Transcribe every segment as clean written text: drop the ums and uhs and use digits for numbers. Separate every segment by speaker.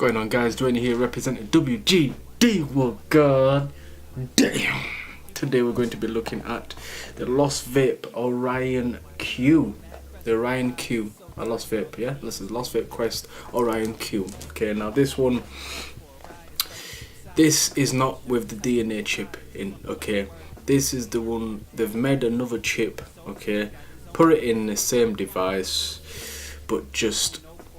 Speaker 1: going on, guys? Dwayne here representing WGD. Well, god damn. Today we're going to be looking at the Lost Vape Orion Q. The Orion Q. A Lost Vape, yeah? This is Lost Vape Quest Orion Q. Okay, now this one, this is not with the DNA chip in, okay? This is the one, they've made another chip, okay? Put it in the same device, but just,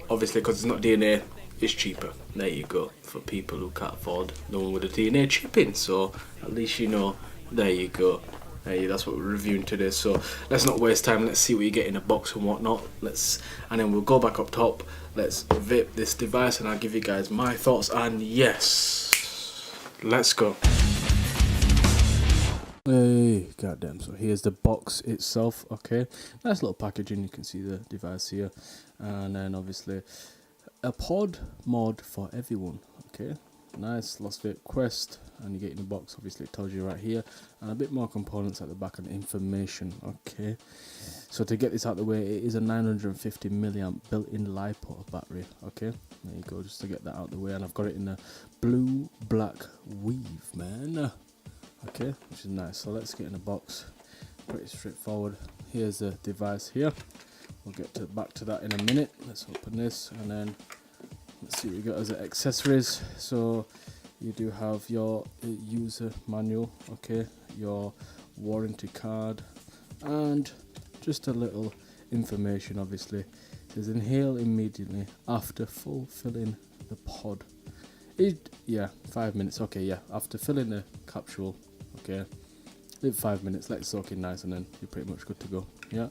Speaker 1: obviously because it's not DNA, it's cheaper. There you go, for people who can't afford the one with a DNA chip in. So at least you know, there you go. Hey, that's what we're reviewing today. So let's not waste time. Let's see what you get in a box and whatnot. And then we'll go back up top. Let's vape this device and I'll give you guys my thoughts. And yes, let's go. Hey, goddamn. So here's the box itself. Okay, nice little packaging. You can see the device here, and then obviously a pod mod for everyone. Okay, nice Lost Vape Quest, and you get in the box. Obviously it tells you right here, and a bit more components at the back and information. Okay, so to get this out of the way, it is a 950 milliamp built-in LiPo battery. Okay, there you go, just to get that out of the way. And I've got it in a blue black weave, man. Okay, which is nice. So let's get in the box. Pretty straightforward. Here's the device here. We'll get back to that in a minute. Let's open this and then let's see what we got as accessories. So you do have your user manual, okay, your warranty card, and just a little information. Obviously it says inhale immediately after full filling the pod. Yeah, 5 minutes. Okay, yeah, after filling the capsule. Okay, leave 5 minutes, let it soak in nice, and then you're pretty much good to go. Yeah,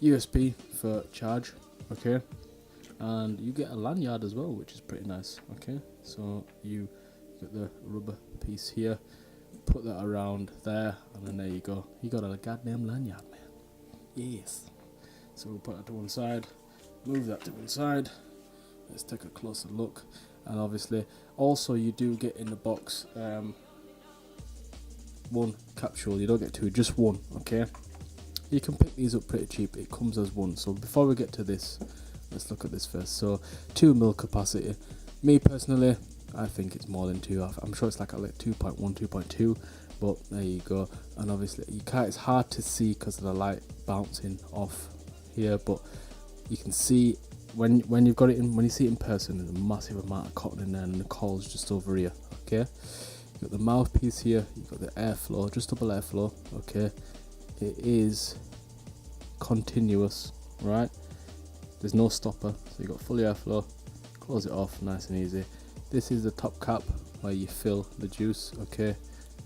Speaker 1: USB for charge. Okay, and you get a lanyard as well, which is pretty nice. Okay, so you get the rubber piece here, put that around there, and then there you go, you got a goddamn lanyard, man. Yes. So we'll put that to one side, move that to one side. Let's take a closer look. And obviously also you do get in the box one capsule. You don't get two, just one. Okay, you can pick these up pretty cheap. It comes as one. So before we get to this, let's look at this first. So 2 ml capacity. Me personally, I think it's more than 2. I'm sure it's like 2.1, 2.2, but there you go. And obviously you can't, it's hard to see because of the light bouncing off here, but you can see when you've got it in, when you see it in person, there's a massive amount of cotton in there, and the coil's just over here. Okay, you've got the mouthpiece here, you've got the airflow, just double airflow. Okay, it is continuous, right? There's no stopper, so you've got full airflow. Close it off, nice and easy. This is the top cap where you fill the juice. Okay,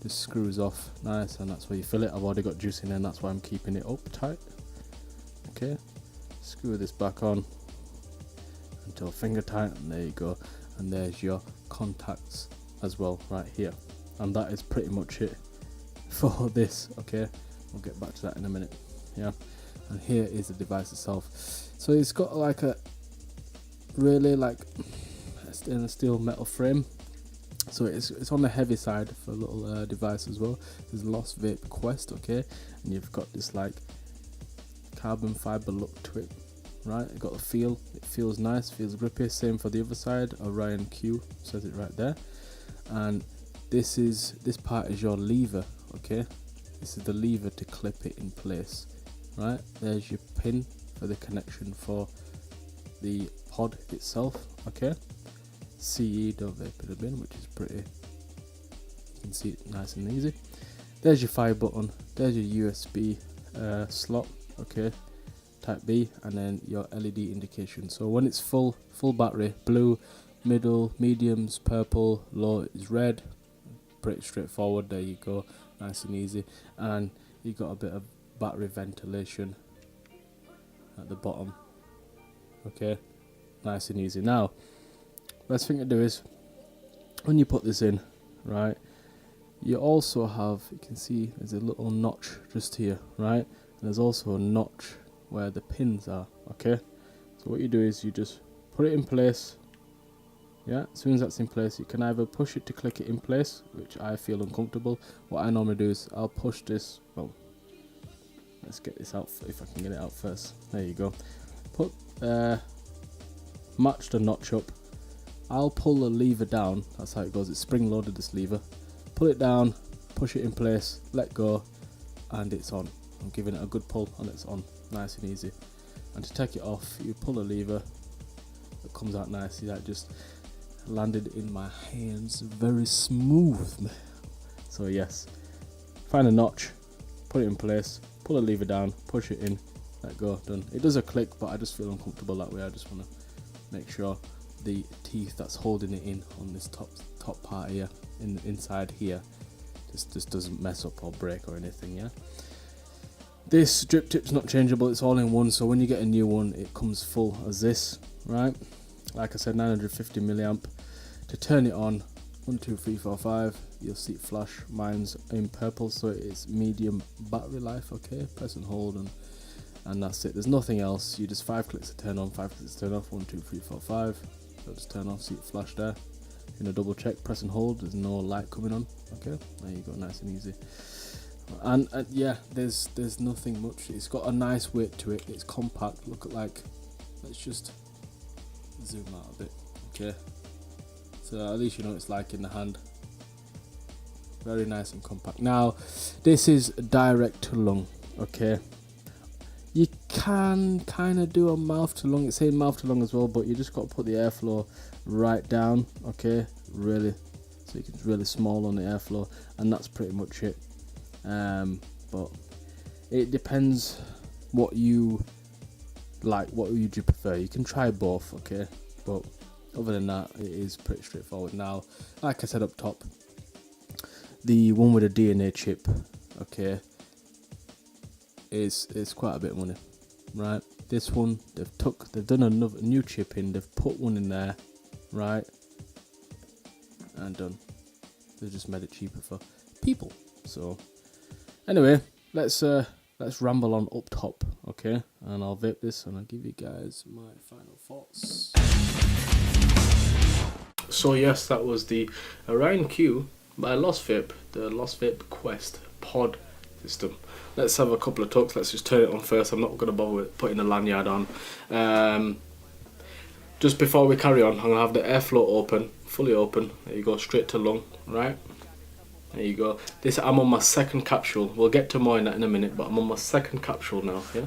Speaker 1: just screws off, nice, and that's where you fill it. I've already got juice in there, and that's why I'm keeping it up tight. Okay, screw this back on until finger tight, and there you go. And there's your contacts as well right here, and that is pretty much it for this. Okay, we'll get back to that in a minute. Yeah, and here is the device itself. So it's got like a really like a stainless steel metal frame, so it's on the heavy side for a little device as well. There's Lost Vape Quest, okay, and you've got this like carbon fiber look to it. Right, it got a feel, it feels nice, feels grippy. Same for the other side. Orion Q says it right there. And this part is your lever. Okay, this is the lever to clip it in place. Right, there's your pin for the connection for the pod itself. Okay, CE, don't vape in the bin, which is pretty, you can see it nice and easy. There's your fire button, there's your USB slot. Okay, type B, and then your LED indication. So when it's full battery, blue, middle, mediums, purple, low is red. Pretty straightforward. There you go, nice and easy. And you got a bit of battery ventilation at the bottom. Okay, nice and easy. Now best thing to do is when you put this in, right, you also have, you can see there's a little notch just here, right, and there's also a notch where the pins are. Okay, so what you do is you just put it in place. Yeah, as soon as that's in place, you can either push it to click it in place, which I feel uncomfortable. What I normally do is I'll push this, well, let's get this out if I can get it out first. There you go. Put match the notch up, I'll pull the lever down. That's how it goes. It's spring loaded, this lever. Pull it down, push it in place, let go, and it's on. I'm giving it a good pull and it's on, nice and easy. And to take it off, you pull the lever, it comes out nicely. That just landed in my hands very smooth. So yes, find a notch, put it in place, pull the lever down, push it in, let go, done. It does a click, but I just feel uncomfortable that way. I just want to make sure the teeth that's holding it in on this top part here, inside here, just doesn't mess up or break or anything. Yeah, this drip tip's not changeable, it's all in one, so when you get a new one it comes full as this, right? Like I said, 950 milliamp. To turn it on, 1 2 3 4 5, you'll see it flash. Mine's in purple, so it's medium battery life. Okay, press and hold, and that's it. There's nothing else. You just 5 clicks to turn on, 5 clicks to turn off. 1 2 3 4 5. So just turn off, see it flash there. You're gonna double check, press and hold. There's no light coming on. Okay, there you go, nice and easy. And yeah, there's nothing much. It's got a nice weight to it. It's compact. Look at, like, let's just zoom out a bit. Okay, so at least you know what it's like in the hand. Very nice and compact. Now this is direct to lung. Okay, you can kind of do a mouth to lung. It's saying mouth to lung as well, but you just got to put the airflow right down. Okay, really, so it's really small on the airflow, and that's pretty much it. But it depends what you like. What would you prefer? You can try both. Okay, but other than that, it is pretty straightforward. Now, like I said up top, the one with a DNA chip, okay, is quite a bit of money, right? This one they've done another new chip in. They've put one in there, right, and done. They've just made it cheaper for people. So anyway, let's ramble on up top, okay? And I'll vape this and I'll give you guys my final thoughts. So yes, that was the Orion Q by Lost Vape, the Lost Vape Quest pod system. Let's have a couple of talks. Let's just turn it on first. I'm not going to bother with putting the lanyard on. Just before we carry on, I'm going to have the airflow open, fully open. There you go, straight to lung, right? There you go. I'm on my second capsule. We'll get to more in that in a minute, but I'm on my second capsule now, yeah?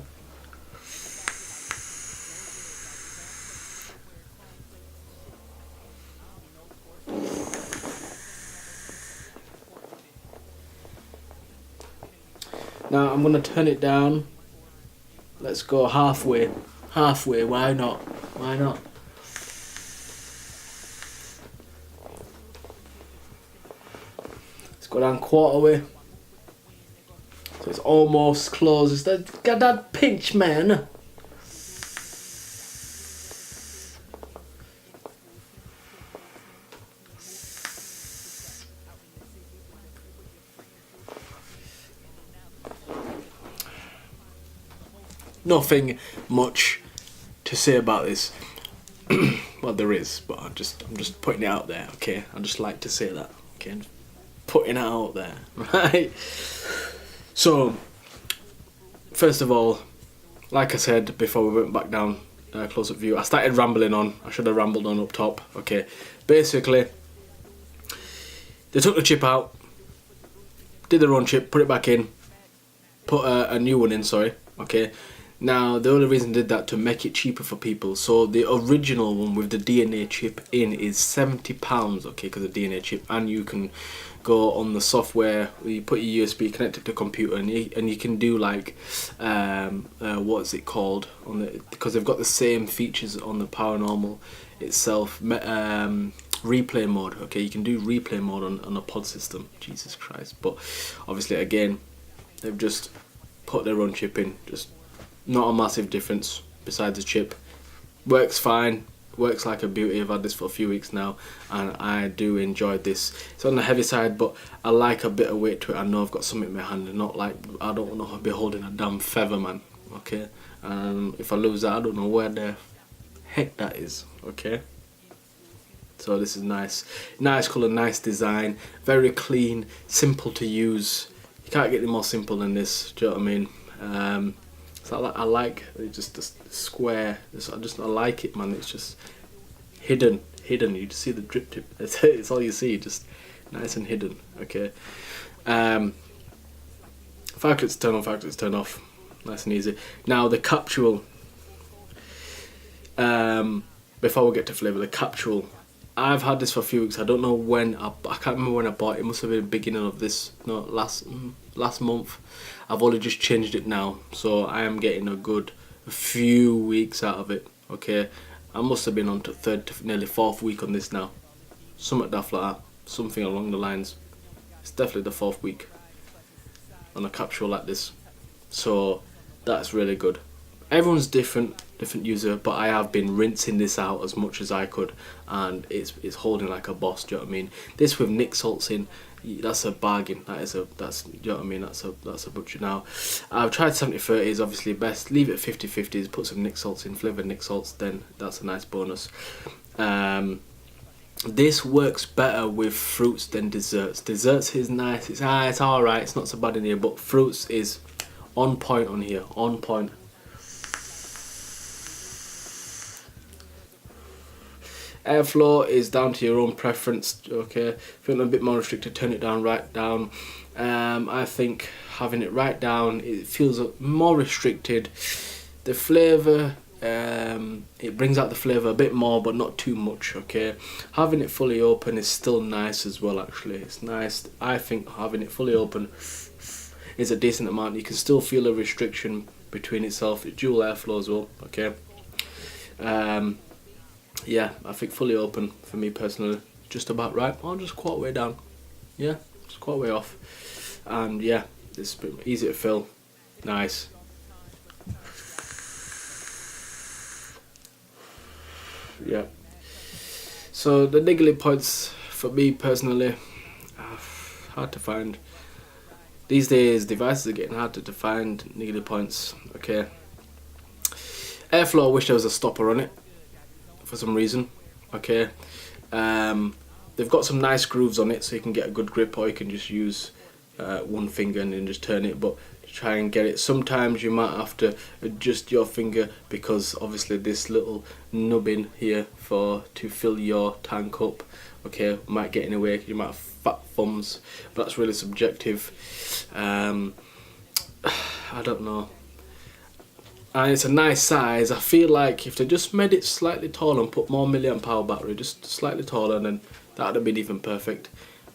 Speaker 1: Now I'm going to turn it down. Let's go halfway. Halfway, why not? Why not? Let's go down quarter way. So it's almost closed. Got that pinch, man. Nothing much to say about this. Well, there is, but I'm just putting it out there, okay? I just like to say that, okay? Putting it out there, right? So, first of all, like I said before we went back down close-up view, I started rambling on. I should have rambled on up top, okay? Basically, they took the chip out, did their own chip, put it back in, put a new one in, sorry, okay? Now, the only reason they did that to make it cheaper for people. So the original one with the DNA chip in is £70, okay, because of the DNA chip, and you can go on the software. You put your USB, connect it to a computer, and you can do like what's it called on the, because they've got the same features on the Paranormal itself. Replay mode, okay, you can do replay mode on a pod system. Jesus Christ! But obviously, again, they've just put their own chip in. Just not a massive difference besides the chip. Works fine, works like a beauty. I've had this for a few weeks now and I do enjoy this. It's on the heavy side, but I like a bit of weight to it. I know I've got something in my hand and not like, I don't want to be holding a damn feather, man, okay? If I lose that, I don't know where the heck that is, okay? So this is nice. Nice colour, nice design, very clean, simple to use. You can't get any more simple than this, do you know what I mean? So I like just the square. I like it, man. It's just hidden. You just see the drip tip. It's all you see, just nice and hidden. Okay. 5 clicks turn on, 5 clicks turn off. Nice and easy. Now the capsule. Before we get to flavour, the capsule. I've had this for a few weeks. I don't know when. I can't remember when I bought it. It must have been the beginning of this. No, last month. I've only just changed it now, so I am getting a good few weeks out of it. Okay, I must have been on to third to nearly 4th week on this now. Something daft like that. Something along the lines. It's definitely the 4th week on a capsule like this. So that's really good. Everyone's different user, but I have been rinsing this out as much as I could, and it's holding like a boss. Do you know what I mean? This with Nick salts in, that's a bargain. That's do you know what I mean? That's a butcher. Now I've tried 70/30 is obviously best. Leave it 50/50s. Put some Nick salts in, flavoured Nick salts. Then that's a nice bonus. This works better with fruits than desserts. Desserts is nice. It's alright. It's not so bad in here, but fruits is on point on here. On point. Airflow is down to your own preference. Okay, if you're a bit more restricted, turn it down, right down. I think having it right down, it feels more restricted. The flavour, it brings out the flavour a bit more, but not too much. Okay, having it fully open is still nice as well. Actually, it's nice. I think having it fully open is a decent amount. You can still feel a restriction between itself. It's dual airflow as well. Okay. Yeah, I think fully open for me personally, just about right, or just quite way down. Yeah, just quite way off. And yeah, it's easy to fill, nice. Yeah. So the niggly points for me personally, hard to find. These days, devices are getting harder to find niggly points. Okay. Airflow, I wish there was a stopper on it. For some reason, okay. They've got some nice grooves on it, so you can get a good grip, or you can just use one finger and then just turn it. But to try and get it, sometimes you might have to adjust your finger, because obviously this little nubbin here to fill your tank up, okay, might get in the way. You might have fat thumbs, but that's really subjective. I don't know. And it's a nice size. I feel like if they just made it slightly taller and put more milliamp hour battery, just slightly taller, then that would have been even perfect.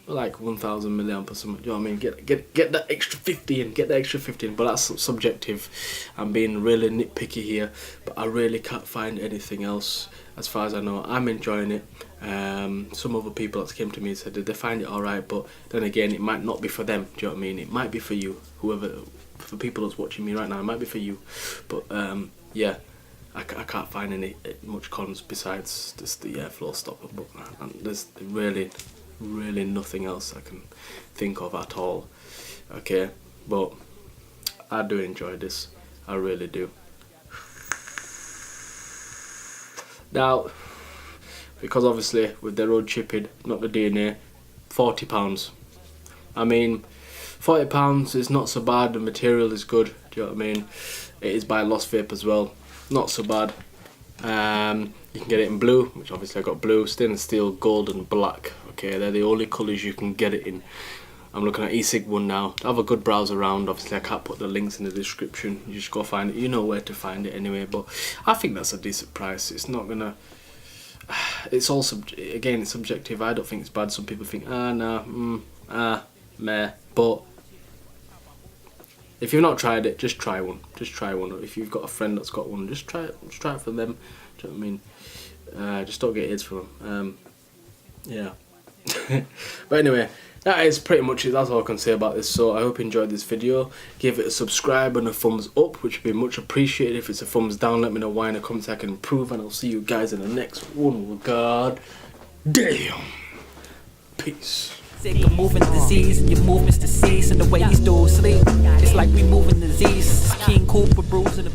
Speaker 1: Like 1000 milliamp or something. Do you know what I mean? Get that extra 50 in. Get that extra 50 in. But that's subjective. I'm being really nitpicky here, but I really can't find anything else. As far as I know, I'm enjoying it. Some other people that came to me and said that they find it alright, but then again, it might not be for them. Do you know what I mean? It might be for you, whoever. For people that's watching me right now, it might be for you, but yeah, I can't find any much cons besides just the airflow stopper, but there's really nothing else I can think of at all. Okay, but I do enjoy this, I really do. Now, because obviously with their own chipping, not the DNA, £40. I mean, £40 is not so bad. The material is good. Do you know what I mean? It is by Lost Vape as well. Not so bad. You can get it in blue, which obviously I got blue, stainless steel, gold, and black. Okay, they're the only colours you can get it in. I'm looking at e-cig one now. I have a good browse around. Obviously, I can't put the links in the description. You just go find it. You know where to find it anyway. But I think that's a decent price. It's not gonna. It's all again, it's subjective. I don't think it's bad. Some people think, meh. But if you've not tried it, just try one. Just try one. If you've got a friend that's got one, just try it. Just try it for them. Do you know what I mean? Just don't get AIDS from them. Yeah. But anyway, that is pretty much it. That's all I can say about this. So I hope you enjoyed this video. Give it a subscribe and a thumbs up, which would be much appreciated. If it's a thumbs down, let me know why in the comments I can improve, and I'll see you guys in the next one. God damn. Peace.
Speaker 2: Sick of moving disease, and your movements to cease, and the way these dudes sleep. It's like we moving disease. King Cooper bruising the